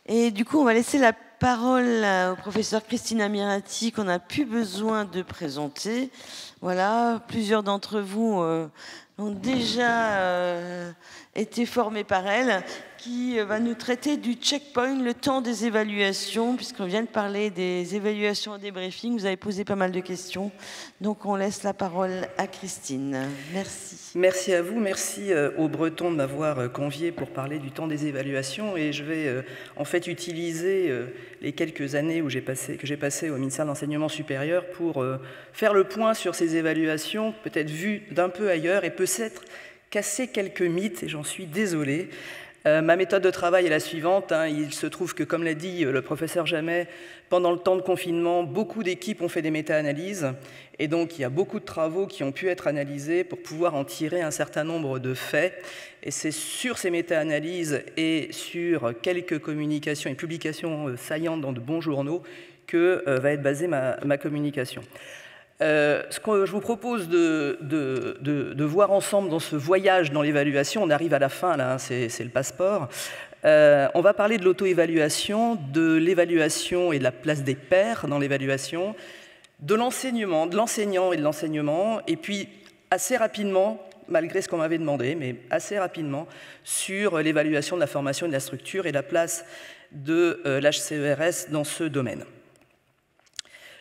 Et du coup, on va laisser la parole au professeur Christina Mirati, qu'on n'a plus besoin de présenter. Voilà, plusieurs d'entre vous ont déjà été formés par elle, qui va nous traiter du checkpoint, le temps des évaluations, puisqu'on vient de parler des évaluations et des briefings. Vous avez posé pas mal de questions, donc on laisse la parole à Christine. Merci. Merci à vous, merci aux Bretons de m'avoir convié pour parler du temps des évaluations, et je vais en fait utiliser les quelques années que j'ai passées au ministère de l'Enseignement supérieur pour faire le point sur ces évaluations, peut-être vues d'un peu ailleurs, et peut-être casser quelques mythes, et j'en suis désolée. Ma méthode de travail est la suivante. Il se trouve que, comme l'a dit le professeur Jamet, pendant le temps de confinement, beaucoup d'équipes ont fait des méta-analyses. Et donc, il y a beaucoup de travaux qui ont pu être analysés pour pouvoir en tirer un certain nombre de faits. Et c'est sur ces méta-analyses et sur quelques communications et publications saillantes dans de bons journaux que va être basée ma communication. Ce que je vous propose de voir ensemble dans ce voyage dans l'évaluation, on arrive à la fin, là, c'est le passeport. On va parler de l'auto-évaluation, de l'évaluation et de la place des pairs dans l'évaluation, de l'enseignement, de l'enseignant et de l'enseignement, et puis assez rapidement, malgré ce qu'on m'avait demandé, mais assez rapidement, sur l'évaluation de la formation et de la structure et la place de l'HCERS dans ce domaine.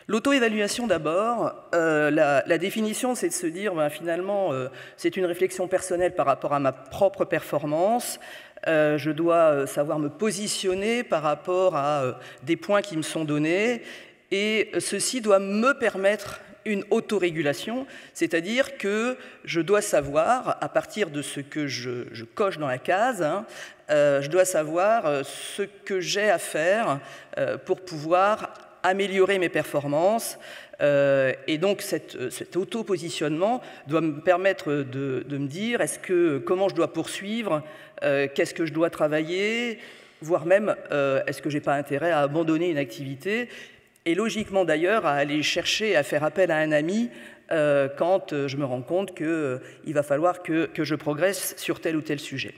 L'auto-évaluation d'abord, la définition c'est de se dire finalement c'est une réflexion personnelle par rapport à ma propre performance, je dois savoir me positionner par rapport à des points qui me sont donnés et ceci doit me permettre une autorégulation, c'est-à-dire que je dois savoir, à partir de ce que je coche dans la case, je dois savoir ce que j'ai à faire pour pouvoir améliorer mes performances, et donc cet auto-positionnement doit me permettre de me dire comment je dois poursuivre, qu'est-ce que je dois travailler, voire même est-ce que je n'ai pas intérêt à abandonner une activité, et logiquement d'ailleurs à aller chercher à faire appel à un ami quand je me rends compte qu'il va falloir que je progresse sur tel ou tel sujet.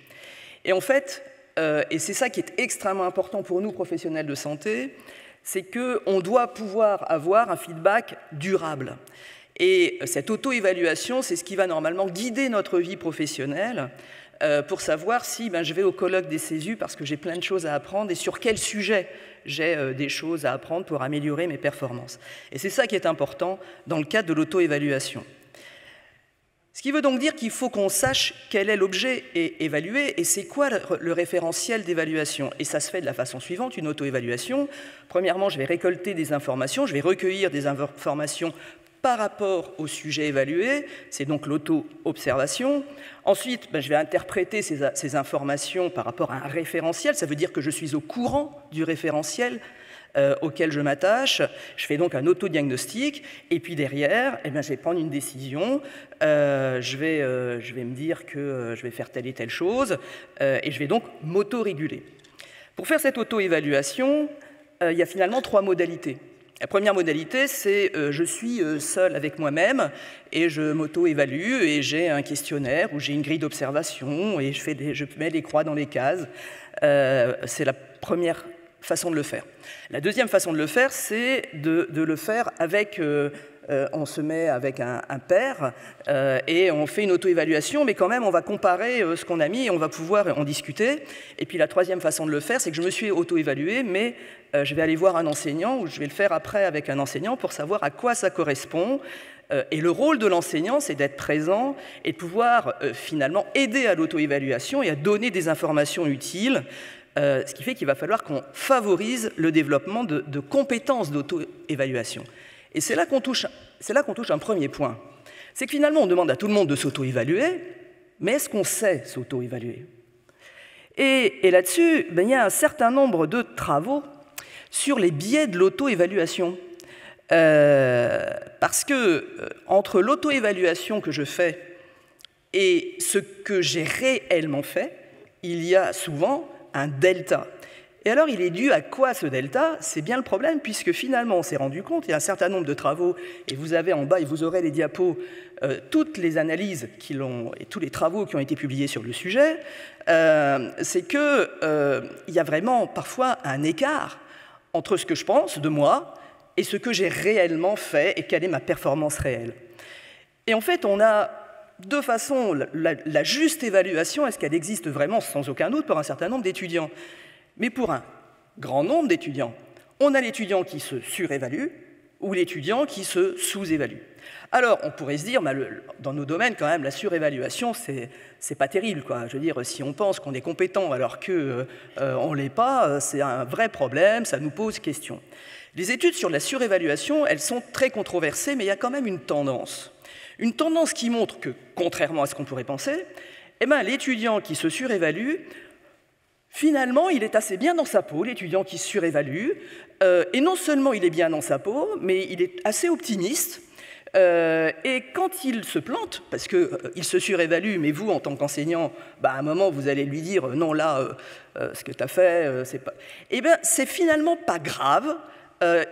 Et en fait, et c'est ça qui est extrêmement important pour nous professionnels de santé, c'est qu'on doit pouvoir avoir un feedback durable. Et cette auto-évaluation, c'est ce qui va normalement guider notre vie professionnelle pour savoir si je vais au colloque des CESU parce que j'ai plein de choses à apprendre et sur quel sujet j'ai des choses à apprendre pour améliorer mes performances. Et c'est ça qui est important dans le cadre de l'auto-évaluation. Ce qui veut donc dire qu'il faut qu'on sache quel est l'objet évalué et c'est quoi le référentiel d'évaluation. Et ça se fait de la façon suivante, une auto-évaluation. Premièrement, je vais récolter des informations, je vais recueillir des informations par rapport au sujet évalué, c'est donc l'auto-observation. Ensuite, je vais interpréter ces informations par rapport à un référentiel, ça veut dire que je suis au courant du référentiel auquel je m'attache, je fais donc un autodiagnostic, et puis derrière, je vais prendre une décision, je vais me dire que je vais faire telle et telle chose, et je vais donc m'auto-réguler. Pour faire cette auto-évaluation, il y a finalement 3 modalités. La première modalité, c'est je suis seul avec moi-même et je m'auto-évalue et j'ai un questionnaire où j'ai une grille d'observation et je mets les croix dans les cases. C'est la première façon de le faire. La deuxième façon de le faire, c'est de le faire avec, on se met avec un pair et on fait une auto-évaluation, mais quand même on va comparer ce qu'on a mis et on va pouvoir en discuter. Et puis la troisième façon de le faire, c'est que je me suis auto-évalué, mais je vais aller voir un enseignant ou je vais le faire après avec un enseignant pour savoir à quoi ça correspond. Et le rôle de l'enseignant, c'est d'être présent et de pouvoir finalement aider à l'auto-évaluation et à donner des informations utiles. Ce qui fait qu'il va falloir qu'on favorise le développement de compétences d'auto-évaluation. Et c'est là qu'on touche un premier point. C'est que finalement, on demande à tout le monde de s'auto-évaluer, mais est-ce qu'on sait s'auto-évaluer ? Et là-dessus, il y a un certain nombre de travaux sur les biais de l'auto-évaluation. Parce que entre l'auto-évaluation que je fais et ce que j'ai réellement fait, il y a souvent un delta. Et alors, il est dû à quoi ce delta? C'est bien le problème, puisque finalement, on s'est rendu compte, il y a un certain nombre de travaux, et vous avez en bas, et vous aurez les diapos, toutes les analyses et tous les travaux qui ont été publiés sur le sujet, c'est qu'il y a vraiment parfois un écart entre ce que je pense de moi et ce que j'ai réellement fait et quelle est ma performance réelle. Et en fait, on a deux façons. La juste évaluation, est-ce qu'elle existe vraiment, sans aucun doute, pour un certain nombre d'étudiants? Mais pour un grand nombre d'étudiants, on a l'étudiant qui se surévalue ou l'étudiant qui se sous-évalue. Alors, on pourrait se dire, dans nos domaines, quand même, la surévaluation, c'est pas terrible, quoi. Je veux dire, si on pense qu'on est compétent alors qu'on ne l'est pas, c'est un vrai problème, ça nous pose question. Les études sur la surévaluation, elles sont très controversées, mais il y a quand même une tendance. Une tendance qui montre que, contrairement à ce qu'on pourrait penser, eh ben, l'étudiant qui se surévalue, finalement, il est assez bien dans sa peau, l'étudiant qui se surévalue, et non seulement il est bien dans sa peau, mais il est assez optimiste. Et quand il se plante, parce qu'il se surévalue, mais vous, en tant qu'enseignant, à un moment, vous allez lui dire « non, là, ce que tu as fait, c'est pas… » Eh bien, c'est finalement pas grave.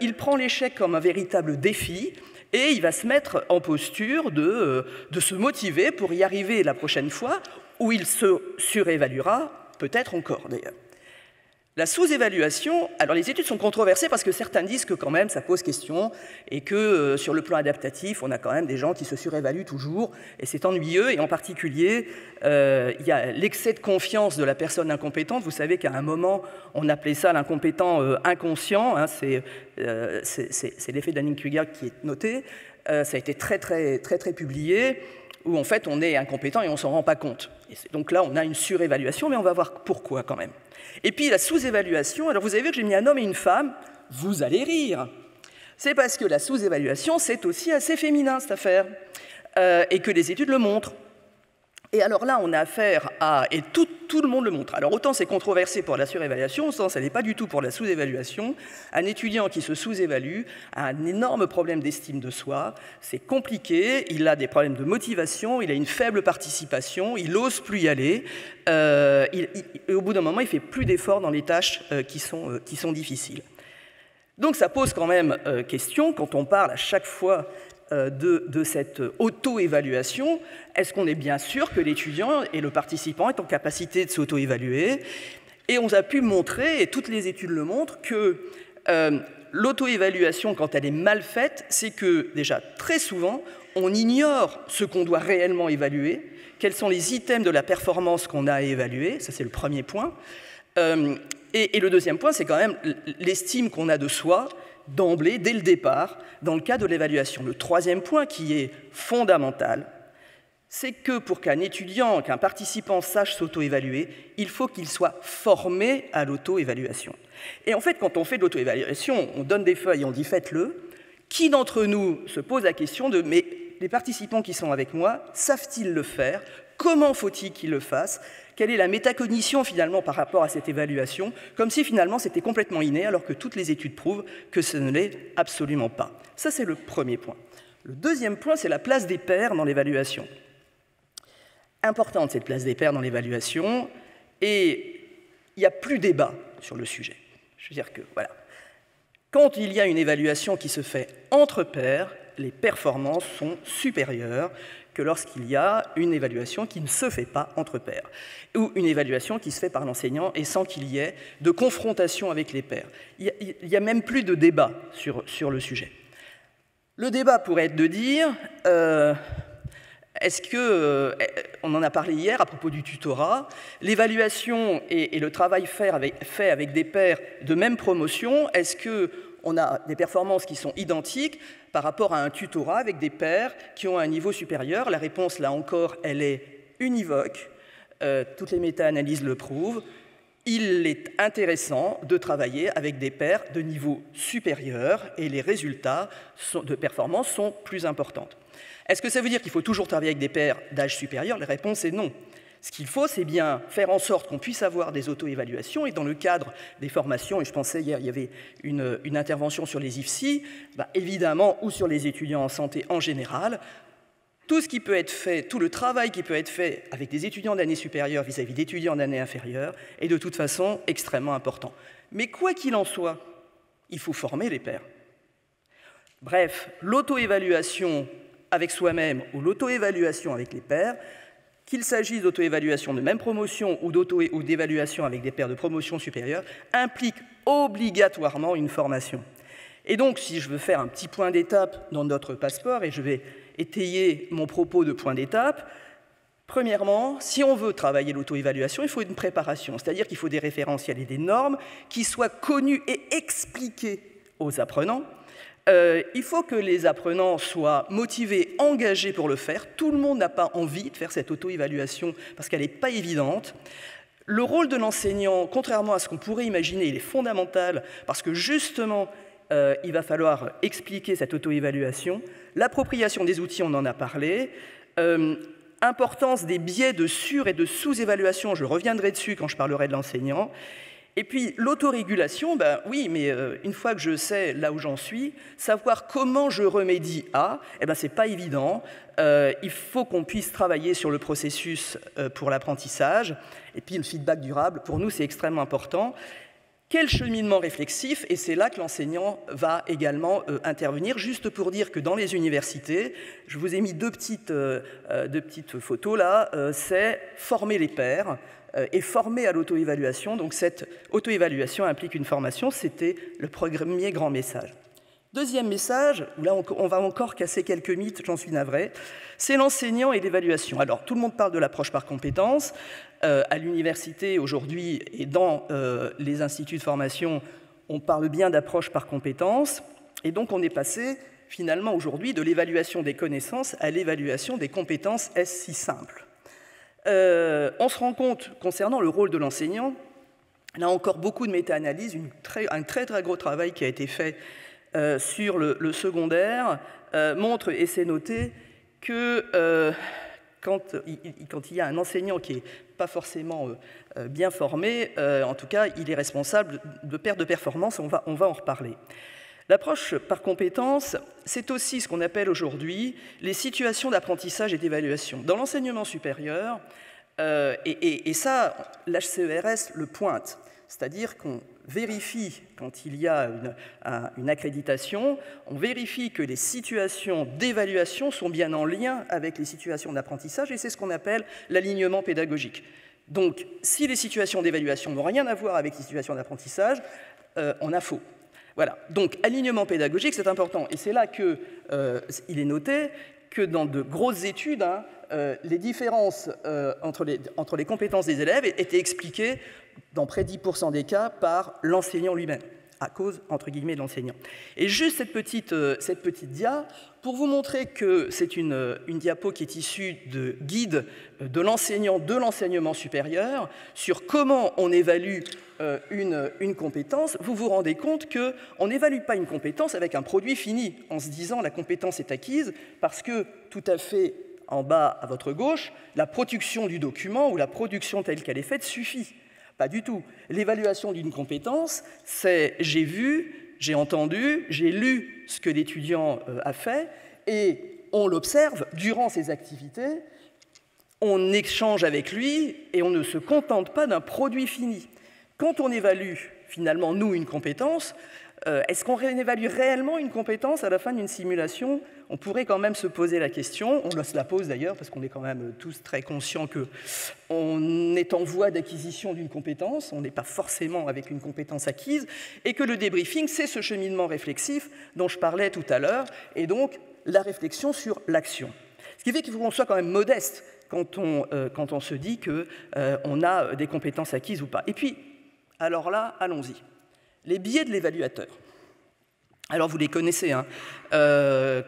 Il prend l'échec comme un véritable défi, et il va se mettre en posture de se motiver pour y arriver la prochaine fois, où il se surévaluera, peut-être encore d'ailleurs. La sous-évaluation, alors les études sont controversées parce que certains disent que quand même ça pose question et que sur le plan adaptatif, on a quand même des gens qui se surévaluent toujours et c'est ennuyeux et en particulier, il y a l'excès de confiance de la personne incompétente. Vous savez qu'à un moment, on appelait ça l'incompétent inconscient, hein, c'est l'effet Dunning-Kruger qui est noté, ça a été très publié, où en fait on est incompétent et on ne s'en rend pas compte. Et donc là, on a une surévaluation, mais on va voir pourquoi quand même. Et puis la sous-évaluation, alors vous avez vu que j'ai mis un homme et une femme, vous allez rire. C'est parce que la sous-évaluation, c'est aussi assez féminin cette affaire, et que les études le montrent. Et alors là, on a affaire à… Et tout le monde le montre. Alors autant c'est controversé pour la surévaluation, autant ça n'est pas du tout pour la sous-évaluation. Un étudiant qui se sous-évalue a un énorme problème d'estime de soi, c'est compliqué, il a des problèmes de motivation, il a une faible participation, il n'ose plus y aller, et au bout d'un moment, il ne fait plus d'efforts dans les tâches qui sont difficiles. Donc ça pose quand même question, quand on parle à chaque fois de cette auto-évaluation, est-ce qu'on est bien sûr que l'étudiant et le participant est en capacité de s'auto-évaluer? Et on a pu montrer, et toutes les études le montrent, que l'auto-évaluation, quand elle est mal faite, c'est que déjà très souvent, on ignore ce qu'on doit réellement évaluer, quels sont les items de la performance qu'on a à évaluer, ça c'est le premier point. Et le deuxième point, c'est quand même l'estime qu'on a de soi, d'emblée, dès le départ, dans le cas de l'évaluation. Le troisième point qui est fondamental, c'est que pour qu'un étudiant, qu'un participant sache s'auto-évaluer, il faut qu'il soit formé à l'auto-évaluation. Et en fait, quand on fait de l'auto-évaluation, on donne des feuilles, on dit faites-le. Qui d'entre nous se pose la question de mais les participants qui sont avec moi, savent-ils le faire? Comment faut-il qu'ils le fassent? Quelle est la métacognition finalement par rapport à cette évaluation? Comme si finalement c'était complètement inné, alors que toutes les études prouvent que ce ne l'est absolument pas. Ça, c'est le premier point. Le deuxième point, c'est la place des pairs dans l'évaluation. Importante cette place des pairs dans l'évaluation, et il n'y a plus débat sur le sujet. Je veux dire que, voilà. Quand il y a une évaluation qui se fait entre pairs, les performances sont supérieures que lorsqu'il y a une évaluation qui ne se fait pas entre pairs, ou une évaluation qui se fait par l'enseignant et sans qu'il y ait de confrontation avec les pairs. Il n'y a même plus de débat sur le sujet. Le débat pourrait être de dire, est-ce que, on en a parlé hier à propos du tutorat, l'évaluation et le travail fait avec des pairs de même promotion, est-ce qu'on a des performances qui sont identiques par rapport à un tutorat avec des pairs qui ont un niveau supérieur? La réponse, là encore, elle est univoque. Toutes les méta-analyses le prouvent. Il est intéressant de travailler avec des pairs de niveau supérieur et les résultats de performance sont plus importants. Est-ce que ça veut dire qu'il faut toujours travailler avec des pairs d'âge supérieur? La réponse est non. Ce qu'il faut, c'est bien faire en sorte qu'on puisse avoir des auto-évaluations, et dans le cadre des formations, et je pensais hier, il y avait une intervention sur les IFSI, évidemment, ou sur les étudiants en santé en général, Tout ce qui peut être fait, tout le travail qui peut être fait avec des étudiants d'année supérieure vis-à-vis d'étudiants d'année inférieure est de toute façon extrêmement important. Mais quoi qu'il en soit, il faut former les pairs. Bref, l'auto-évaluation avec soi-même ou l'auto-évaluation avec les pairs, qu'il s'agisse d'auto-évaluation de même promotion ou d'évaluation avec des pairs de promotion supérieure, implique obligatoirement une formation. Et donc, si je veux faire un petit point d'étape dans notre passeport, et je vais étayer mon propos de point d'étape, premièrement, si on veut travailler l'auto-évaluation, il faut une préparation, c'est-à-dire qu'il faut des référentiels et des normes qui soient connus et expliqués aux apprenants. Il faut que les apprenants soient motivés, engagés pour le faire. Tout le monde n'a pas envie de faire cette auto-évaluation parce qu'elle n'est pas évidente. Le rôle de l'enseignant, contrairement à ce qu'on pourrait imaginer, il est fondamental parce que justement, il va falloir expliquer cette auto-évaluation. L'appropriation des outils, on en a parlé. Importance des biais de sur- et de sous-évaluation, je reviendrai dessus quand je parlerai de l'enseignant. Et puis l'autorégulation, ben oui, mais une fois que je sais là où j'en suis, savoir comment je remédie à, eh ben c'est pas évident. Il faut qu'on puisse travailler sur le processus pour l'apprentissage. Et puis le feedback durable, pour nous, c'est extrêmement important. Quel cheminement réflexif, et c'est là que l'enseignant va également intervenir, juste pour dire que dans les universités, je vous ai mis deux petites photos là, c'est former les pairs et former à l'auto-évaluation. Donc cette auto-évaluation implique une formation, c'était le premier grand message. Deuxième message, là on va encore casser quelques mythes, j'en suis navré, c'est l'enseignant et l'évaluation. Alors tout le monde parle de l'approche par compétences. À l'université aujourd'hui et dans les instituts de formation, on parle bien d'approche par compétences. Et donc on est passé finalement aujourd'hui de l'évaluation des connaissances à l'évaluation des compétences. Est-ce si simple ? On se rend compte, concernant le rôle de l'enseignant, là encore beaucoup de méta-analyse, un très gros travail qui a été fait sur le secondaire, montre, et c'est noté, que quand il y a un enseignant qui n'est pas forcément bien formé, en tout cas, il est responsable de perte de performance, on va en reparler. L'approche par compétences, c'est aussi ce qu'on appelle aujourd'hui les situations d'apprentissage et d'évaluation. Dans l'enseignement supérieur, et ça, l'HCERS le pointe, c'est-à-dire qu'on vérifie, quand il y a une accréditation, on vérifie que les situations d'évaluation sont bien en lien avec les situations d'apprentissage, et c'est ce qu'on appelle l'alignement pédagogique. Donc, si les situations d'évaluation n'ont rien à voir avec les situations d'apprentissage, on a faux. Voilà, donc alignement pédagogique, c'est important. Et c'est là qu'il est noté que dans de grosses études, les différences entre les compétences des élèves étaient expliquées dans près de 10% des cas par l'enseignant lui-même, à cause, entre guillemets, de l'enseignant. Et juste cette petite dia, pour vous montrer que c'est une diapo qui est issue de guide de l'enseignant de l'enseignement supérieur sur comment on évalue une compétence, vous vous rendez compte qu'on n'évalue pas une compétence avec un produit fini, en se disant la compétence est acquise, parce que tout à fait en bas à votre gauche, la production du document ou la production telle qu'elle est faite suffit. Pas du tout. L'évaluation d'une compétence, c'est j'ai vu, j'ai entendu, j'ai lu ce que l'étudiant a fait, et on l'observe durant ses activités, on échange avec lui, et on ne se contente pas d'un produit fini. Quand on évalue, finalement, nous, une compétence, est-ce qu'on évalue réellement une compétence à la fin d'une simulation? On pourrait quand même se poser la question, on se la pose d'ailleurs, parce qu'on est quand même tous très conscients qu'on est en voie d'acquisition d'une compétence, on n'est pas forcément avec une compétence acquise, et que le débriefing, c'est ce cheminement réflexif dont je parlais tout à l'heure, et donc la réflexion sur l'action. Ce qui fait qu'il faut qu'on soit quand même modeste quand on se dit qu'on a des compétences acquises ou pas. Et puis, alors là, allons-y. Les biais de l'évaluateur. Alors vous les connaissez, hein.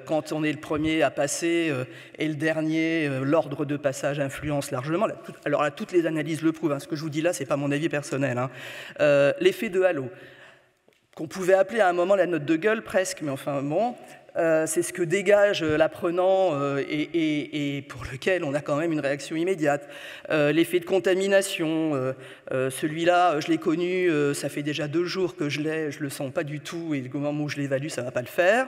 Quand on est le premier à passer et le dernier, l'ordre de passage influence largement. Alors là, toutes les analyses le prouvent, hein. Ce que je vous dis là, ce n'est pas mon avis personnel, hein. L'effet de halo, qu'on pouvait appeler à un moment la note de gueule presque, mais enfin bon, c'est ce que dégage l'apprenant et pour lequel on a quand même une réaction immédiate. L'effet de contamination, celui-là, je l'ai connu, ça fait déjà 2 jours que je l'ai, je ne le sens pas du tout, et au moment où je l'évalue, ça ne va pas le faire.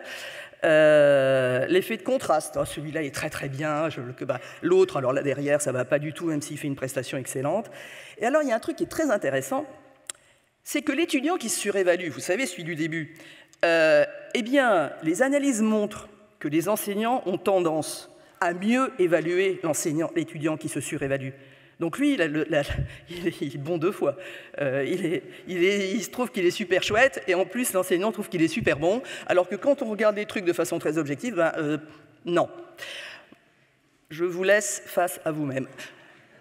L'effet de contraste, celui-là est très très bien, l'autre, alors là derrière, ça ne va pas du tout, même s'il fait une prestation excellente. Et alors, il y a un truc qui est très intéressant, c'est que l'étudiant qui se surévalue, vous savez, celui du début, eh bien, les analyses montrent que les enseignants ont tendance à mieux évaluer l'étudiant qui se surévalue. Donc lui, il est bon 2 fois. Il se trouve qu'il est super chouette, et en plus, l'enseignant trouve qu'il est super bon, alors que quand on regarde les trucs de façon très objective, non. Je vous laisse face à vous-même.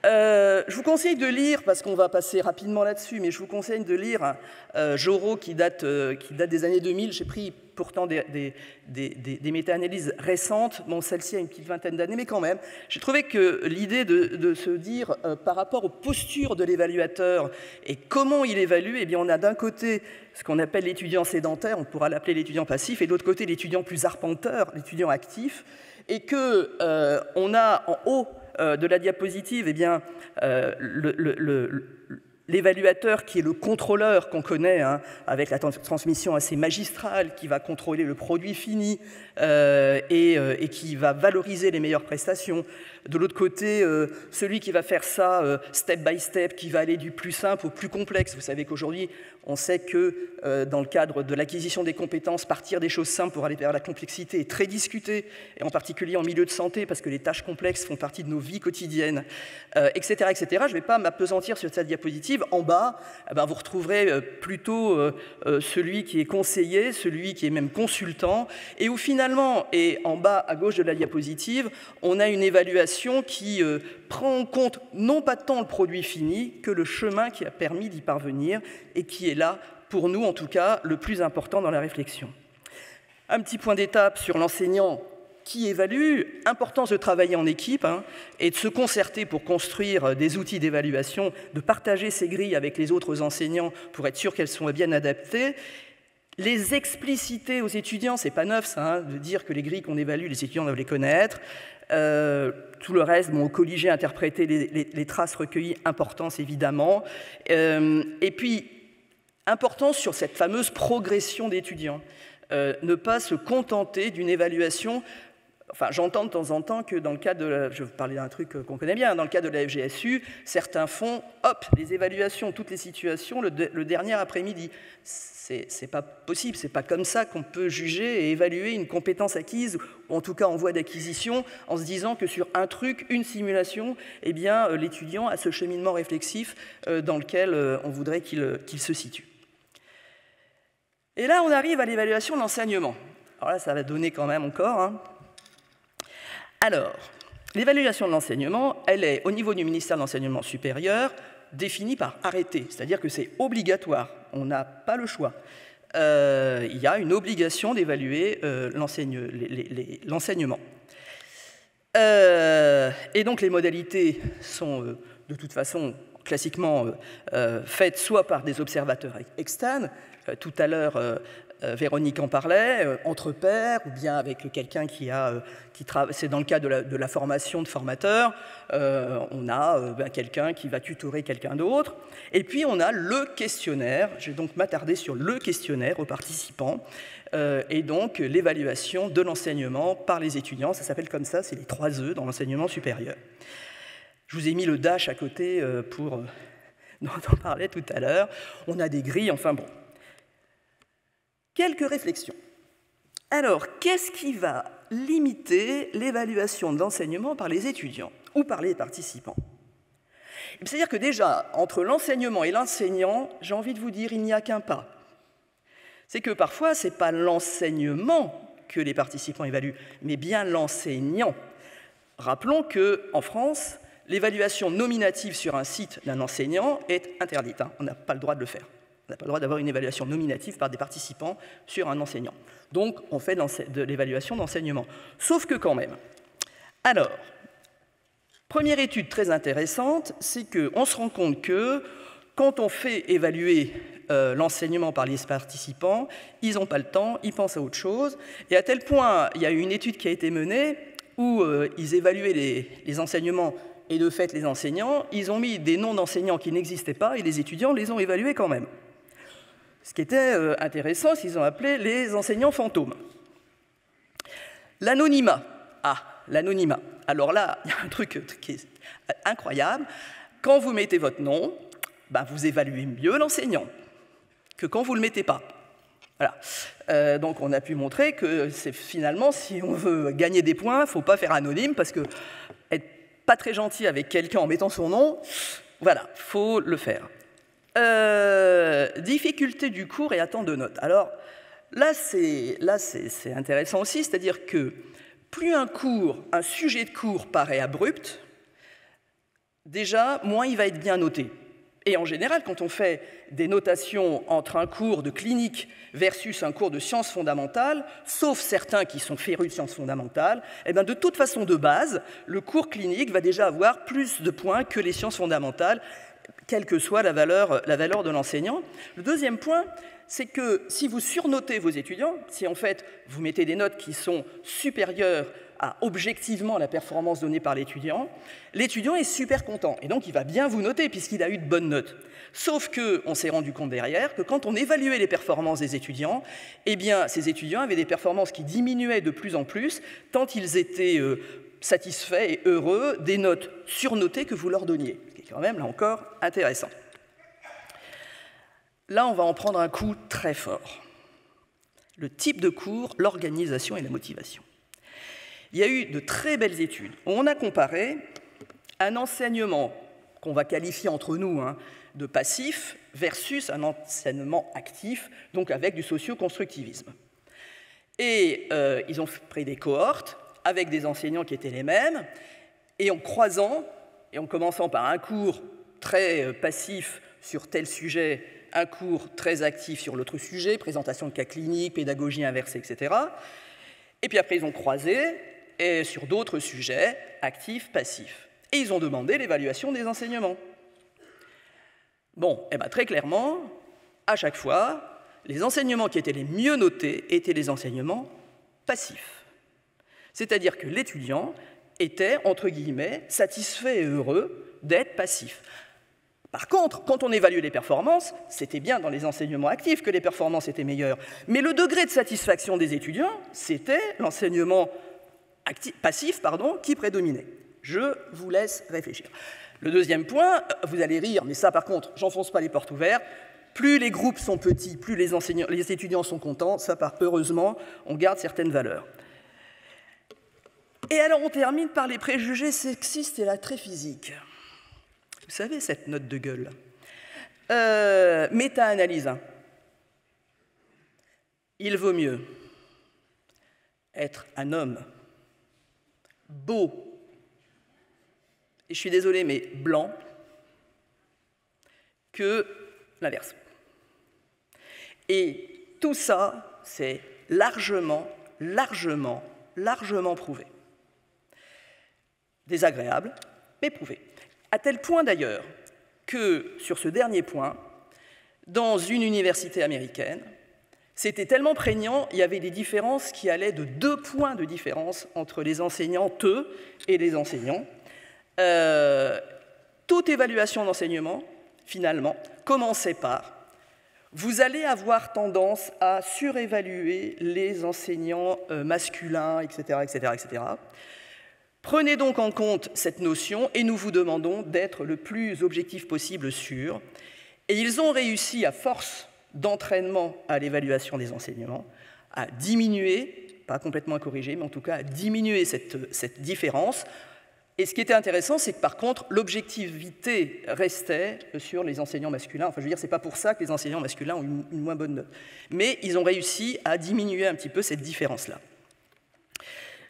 Je vous conseille de lire, parce qu'on va passer rapidement là-dessus, mais je vous conseille de lire Jauraux qui date des années 2000. J'ai pris pourtant des méta-analyses récentes. Bon, celle-ci a une petite vingtaine d'années, mais quand même. J'ai trouvé que l'idée de se dire par rapport aux postures de l'évaluateur et comment il évalue, eh bien, on a d'un côté ce qu'on appelle l'étudiant sédentaire, on pourra l'appeler l'étudiant passif, et de l'autre côté l'étudiant plus arpenteur, l'étudiant actif, et qu'on a en haut de la diapositive, eh bien, l'évaluateur qui est le contrôleur qu'on connaît, hein, avec la transmission assez magistrale, qui va contrôler le produit fini et qui va valoriser les meilleures prestations. De l'autre côté, celui qui va faire ça step by step, qui va aller du plus simple au plus complexe. Vous savez qu'aujourd'hui, on sait que dans le cadre de l'acquisition des compétences, partir des choses simples pour aller vers la complexité est très discuté, et en particulier en milieu de santé, parce que les tâches complexes font partie de nos vies quotidiennes, etc., etc. Je ne vais pas m'appesantir sur cette diapositive. En bas, vous retrouverez plutôt celui qui est conseiller, celui qui est même consultant, et où finalement, et en bas à gauche de la diapositive, on a une évaluation qui prend en compte non pas tant le produit fini que le chemin qui a permis d'y parvenir et qui est là, pour nous en tout cas, le plus important dans la réflexion. Un petit point d'étape sur l'enseignant qui évalue, importance de travailler en équipe et de se concerter pour construire des outils d'évaluation, de partager ces grilles avec les autres enseignants pour être sûr qu'elles sont bien adaptées. Les expliciter aux étudiants, c'est pas neuf ça, de dire que les grilles qu'on évalue, les étudiants doivent les connaître. Tout le reste, au colligé, interpréter les traces recueillies, importance évidemment. Et puis, importance sur cette fameuse progression d'étudiants. Ne pas se contenter d'une évaluation. Enfin, j'entends de temps en temps que dans le cadre de je vais vous parler d'un truc qu'on connaît bien, dans le cadre de la FGSU, certains font, hop, les évaluations, toutes les situations, le dernier après-midi. C'est pas possible, c'est pas comme ça qu'on peut juger et évaluer une compétence acquise, ou en tout cas en voie d'acquisition, en se disant que sur un truc, une simulation, eh bien, l'étudiant a ce cheminement réflexif dans lequel on voudrait qu'il se situe. Et là, on arrive à l'évaluation de l'enseignement. Alors là, ça va donner quand même encore. Alors, l'évaluation de l'enseignement, elle est, au niveau du ministère de l'Enseignement supérieur, définie par arrêté, c'est-à-dire que c'est obligatoire, on n'a pas le choix. Il y a une obligation d'évaluer l'enseignement. Et donc les modalités sont de toute façon classiquement faites soit par des observateurs externes, tout à l'heure Véronique en parlait, entre pairs, ou bien avec quelqu'un qui travaille, c'est dans le cas de la formation de formateurs, on a quelqu'un qui va tutorer quelqu'un d'autre, et puis on a le questionnaire, je vais donc m'attarder sur le questionnaire aux participants, et donc l'évaluation de l'enseignement par les étudiants, ça s'appelle comme ça, c'est les 3 E dans l'enseignement supérieur. Je vous ai mis le dash à côté pour dont on parlait tout à l'heure, on a des grilles, enfin bon. Quelques réflexions. Alors, qu'est-ce qui va limiter l'évaluation de l'enseignement par les étudiants ou par les participants? C'est-à-dire que déjà, entre l'enseignement et l'enseignant, j'ai envie de vous dire, il n'y a qu'un pas. C'est que parfois, ce n'est pas l'enseignement que les participants évaluent, mais bien l'enseignant. Rappelons qu'en France, l'évaluation nominative sur un site d'un enseignant est interdite. On n'a pas le droit de le faire. On n'a pas le droit d'avoir une évaluation nominative par des participants sur un enseignant. Donc, on fait de l'évaluation d'enseignement. Sauf que quand même. Alors, première étude très intéressante, c'est qu'on se rend compte que quand on fait évaluer l'enseignement par les participants, ils n'ont pas le temps, ils pensent à autre chose. Et à tel point, il y a eu une étude qui a été menée où ils évaluaient les enseignements et de fait les enseignants. Ils ont mis des noms d'enseignants qui n'existaient pas et les étudiants les ont évalués quand même. Ce qui était intéressant, c'est qu'ils ont appelé les enseignants fantômes. L'anonymat. Ah, l'anonymat. Alors là, il y a un truc qui est incroyable. Quand vous mettez votre nom, ben vous évaluez mieux l'enseignant que quand vous ne le mettez pas. Voilà. Donc on a pu montrer que finalement, si on veut gagner des points, il ne faut pas faire anonyme, parce que être pas très gentil avec quelqu'un en mettant son nom, voilà, il faut le faire. Difficulté du cours et attente de notes. Alors là, c'est intéressant aussi, c'est-à-dire que plus un sujet de cours paraît abrupt, déjà, moins il va être bien noté. Et en général, quand on fait des notations entre un cours de clinique versus un cours de sciences fondamentales, sauf certains qui sont férus de sciences fondamentales, eh bien de toute façon de base, le cours clinique va déjà avoir plus de points que les sciences fondamentales, quelle que soit la valeur de l'enseignant. Le deuxième point, c'est que si vous surnotez vos étudiants, si en fait vous mettez des notes qui sont supérieures à objectivement la performance donnée par l'étudiant est super content, et donc il va bien vous noter puisqu'il a eu de bonnes notes. Sauf qu'on s'est rendu compte derrière que quand on évaluait les performances des étudiants, eh bien ces étudiants avaient des performances qui diminuaient de plus en plus, tant ils étaient satisfaits et heureux des notes surnotées que vous leur donniez, ce qui est quand même, là encore, intéressant. Là, on va en prendre un coup très fort. Le type de cours, l'organisation et la motivation. Il y a eu de très belles études où on a comparé un enseignement qu'on va qualifier entre nous de passif versus un enseignement actif, donc avec du socio-constructivisme. Et ils ont pris des cohortes avec des enseignants qui étaient les mêmes, et en croisant, et en commençant par un cours très passif sur tel sujet, un cours très actif sur l'autre sujet, présentation de cas cliniques, pédagogie inversée, etc. Et puis après, ils ont croisé et sur d'autres sujets, actifs, passifs. Et ils ont demandé l'évaluation des enseignements. Bon, et bien très clairement, à chaque fois, les enseignements qui étaient les mieux notés étaient les enseignements passifs. C'est-à-dire que l'étudiant était, entre guillemets, satisfait et heureux d'être passif. Par contre, quand on évalue les performances, c'était bien dans les enseignements actifs que les performances étaient meilleures. Mais le degré de satisfaction des étudiants, c'était l'enseignement passif, qui prédominait. Je vous laisse réfléchir. Le deuxième point, vous allez rire, mais ça par contre, j'enfonce pas les portes ouvertes. Plus les groupes sont petits, plus les étudiants sont contents. Ça, heureusement, on garde certaines valeurs. Et alors, on termine par les préjugés sexistes et l'attrait physique. Vous savez, cette note de gueule. Méta-analyse. Il vaut mieux être un homme beau, et je suis désolé, mais blanc, que l'inverse. Et tout ça, c'est largement prouvé. Désagréable, mais prouvé. À tel point d'ailleurs que, sur ce dernier point, dans une université américaine, c'était tellement prégnant, il y avait des différences qui allaient de 2 points de différence entre les enseignantes et les enseignants. Toute évaluation d'enseignement, finalement, commençait par « vous allez avoir tendance à surévaluer les enseignants masculins, etc., etc., etc. » Prenez donc en compte cette notion et nous vous demandons d'être le plus objectif possible sûr. Et ils ont réussi, à force d'entraînement à l'évaluation des enseignements, à diminuer, pas complètement à corriger, mais en tout cas à diminuer cette différence. Et ce qui était intéressant, c'est que par contre, l'objectivité restait sur les enseignants masculins. Enfin, je veux dire, c'est pas pour ça que les enseignants masculins ont une moins bonne note. Mais ils ont réussi à diminuer un petit peu cette différence-là.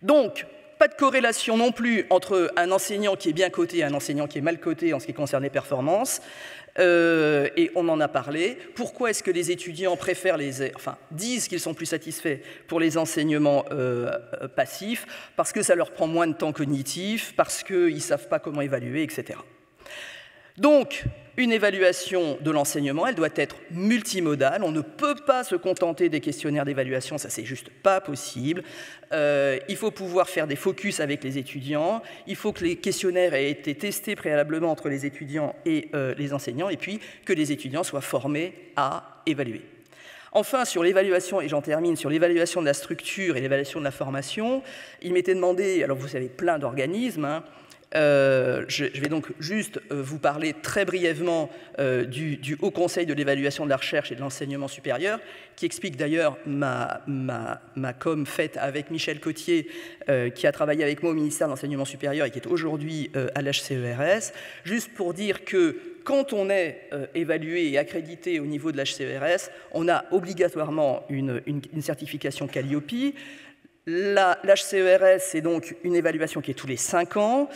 Donc, pas de corrélation non plus entre un enseignant qui est bien coté et un enseignant qui est mal coté en ce qui concerne les performances. Et on en a parlé. Pourquoi est-ce que les étudiants préfèrent disent qu'ils sont plus satisfaits pour les enseignements passifs? Parce que ça leur prend moins de temps cognitif, parce qu'ils ne savent pas comment évaluer, etc. Donc, Une évaluation de l'enseignement, elle doit être multimodale. On ne peut pas se contenter des questionnaires d'évaluation, ça c'est juste pas possible. Il faut pouvoir faire des focus avec les étudiants. Il faut que les questionnaires aient été testés préalablement entre les étudiants et les enseignants, et puis que les étudiants soient formés à évaluer. Enfin, sur l'évaluation, et j'en termine, sur l'évaluation de la structure et l'évaluation de la formation, il m'était demandé, alors vous savez, plein d'organismes, hein, je vais donc juste vous parler très brièvement du Haut Conseil de l'évaluation de la recherche et de l'enseignement supérieur, qui explique d'ailleurs ma com faite avec Michel Cotier, qui a travaillé avec moi au ministère de l'Enseignement supérieur et qui est aujourd'hui à l'HCERS, juste pour dire que quand on est évalué et accrédité au niveau de l'HCERS, on a obligatoirement une certification Calliope. L'HCERS, c'est donc une évaluation qui est tous les 5 ans.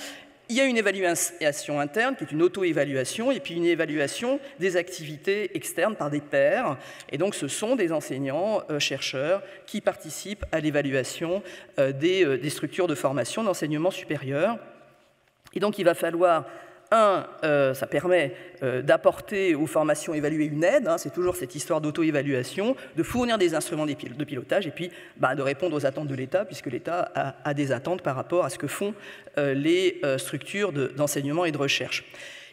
Il y a une évaluation interne, qui est une auto-évaluation, et puis une évaluation des activités externes par des pairs. Et donc, ce sont des enseignants, chercheurs, qui participent à l'évaluation des structures de formation d'enseignement supérieur. Et donc, il va falloir... ça permet d'apporter aux formations évaluées une aide, hein, c'est toujours cette histoire d'auto-évaluation, de fournir des instruments de pilotage et puis de répondre aux attentes de l'État, puisque l'État a des attentes par rapport à ce que font les structures d'enseignement et de recherche.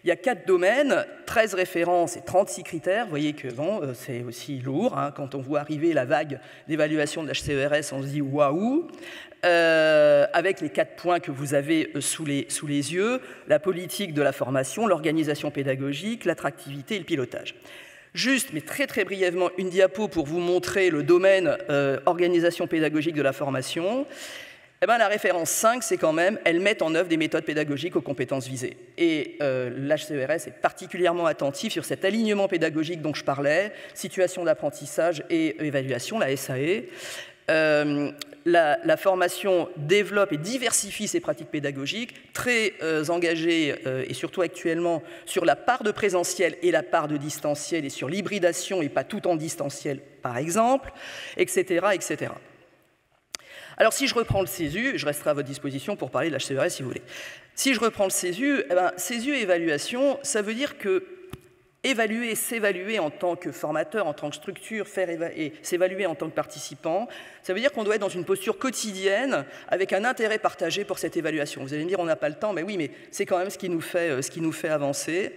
Il y a 4 domaines, 13 références et 36 critères. Vous voyez que bon, c'est aussi lourd. Hein, quand on voit arriver la vague d'évaluation de l'HCERS, on se dit waouh. Avec les 4 points que vous avez sous les yeux, la politique de la formation, l'organisation pédagogique, l'attractivité et le pilotage. Juste, mais très très brièvement, une diapo pour vous montrer le domaine organisation pédagogique de la formation. Eh bien, la référence 5, c'est quand même, elle met en œuvre des méthodes pédagogiques aux compétences visées. Et l'HCERS est particulièrement attentif sur cet alignement pédagogique dont je parlais, situation d'apprentissage et évaluation, la SAE. La formation développe et diversifie ses pratiques pédagogiques, très engagée et surtout actuellement sur la part de présentiel et la part de distanciel et sur l'hybridation et pas tout en distanciel par exemple, etc., etc. Alors si je reprends le CESU, je resterai à votre disposition pour parler de l'HCERS si vous voulez. Si je reprends le CESU, CESU évaluation, ça veut dire que évaluer et s'évaluer en tant que formateur, en tant que structure, et s'évaluer en tant que participant, ça veut dire qu'on doit être dans une posture quotidienne avec un intérêt partagé pour cette évaluation. Vous allez me dire, on n'a pas le temps, mais oui, mais c'est quand même ce qui nous fait avancer.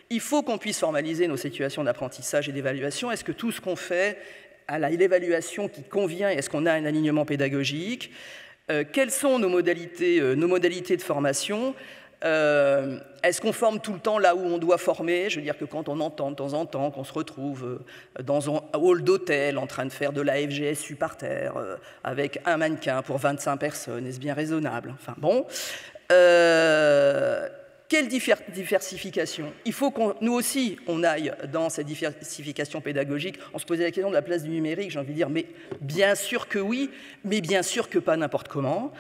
Il faut qu'on puisse formaliser nos situations d'apprentissage et d'évaluation. Est-ce que tout ce qu'on fait à l'évaluation qui convient, est-ce qu'on a un alignement pédagogique? Quelles sont nos modalités de formation? Est-ce qu'on forme tout le temps là où on doit former? Je veux dire que quand on entend de temps en temps qu'on se retrouve dans un hall d'hôtel en train de faire de la FGSU par terre avec un mannequin pour 25 personnes, est-ce bien raisonnable? Enfin bon. Quelle diversification? Il faut que nous aussi, on aille dans cette diversification pédagogique. On se posait la question de la place du numérique, j'ai envie de dire, mais bien sûr que oui, mais bien sûr que pas n'importe comment.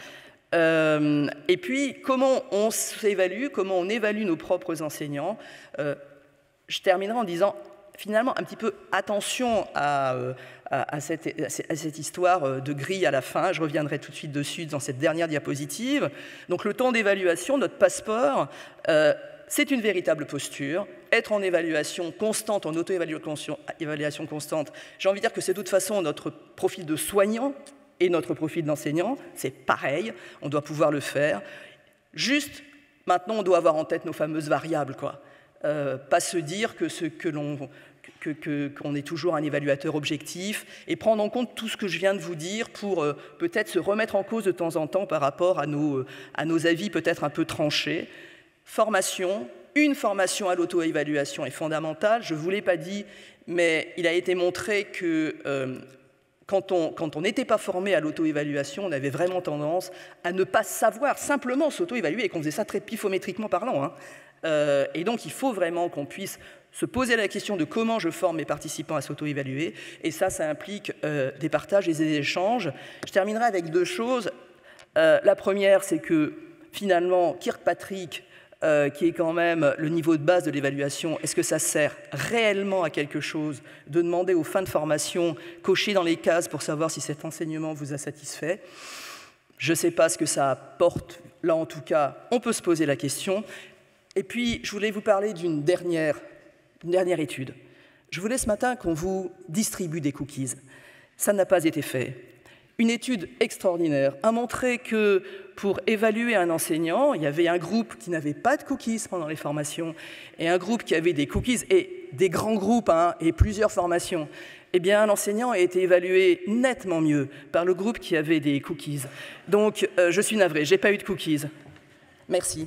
Et puis, comment on s'évalue, comment on évalue nos propres enseignants. Je terminerai en disant, finalement, un petit peu attention à cette histoire de grille à la fin. Je reviendrai tout de suite dessus dans cette dernière diapositive. Donc, le temps d'évaluation, notre passeport, c'est une véritable posture. Être en évaluation constante, en auto-évaluation constante, j'ai envie de dire que c'est de toute façon notre profil de soignant et notre profil d'enseignant, c'est pareil, on doit pouvoir le faire. Juste, maintenant, on doit avoir en tête nos fameuses variables, quoi. Pas se dire qu'on est toujours un évaluateur objectif et prendre en compte tout ce que je viens de vous dire pour peut-être se remettre en cause de temps en temps par rapport à nos avis peut-être un peu tranchés. Formation, une formation à l'auto-évaluation est fondamentale. Je ne vous l'ai pas dit, mais il a été montré que quand on n'était pas formé à l'auto-évaluation, on avait vraiment tendance à ne pas savoir simplement s'auto-évaluer et qu'on faisait ça très pifométriquement parlant, hein. Et donc, il faut vraiment qu'on puisse se poser la question de comment je forme mes participants à s'auto-évaluer. Et ça implique des partages et des échanges. Je terminerai avec 2 choses. La première, c'est que finalement, Kirkpatrick, qui est quand même le niveau de base de l'évaluation, est-ce que ça sert réellement à quelque chose de demander aux fins de formation, cocher dans les cases pour savoir si cet enseignement vous a satisfait? Je ne sais pas ce que ça apporte. Là, en tout cas, on peut se poser la question. Et puis, je voulais vous parler d'une dernière Une dernière étude. Je voulais ce matin qu'on vous distribue des cookies. Ça n'a pas été fait. Une étude extraordinaire a montré que pour évaluer un enseignant, il y avait un groupe qui n'avait pas de cookies pendant les formations et un groupe qui avait des cookies et des grands groupes et plusieurs formations. Eh bien, l'enseignant a été évalué nettement mieux par le groupe qui avait des cookies. Donc, je suis navrée, je n'ai pas eu de cookies. Merci.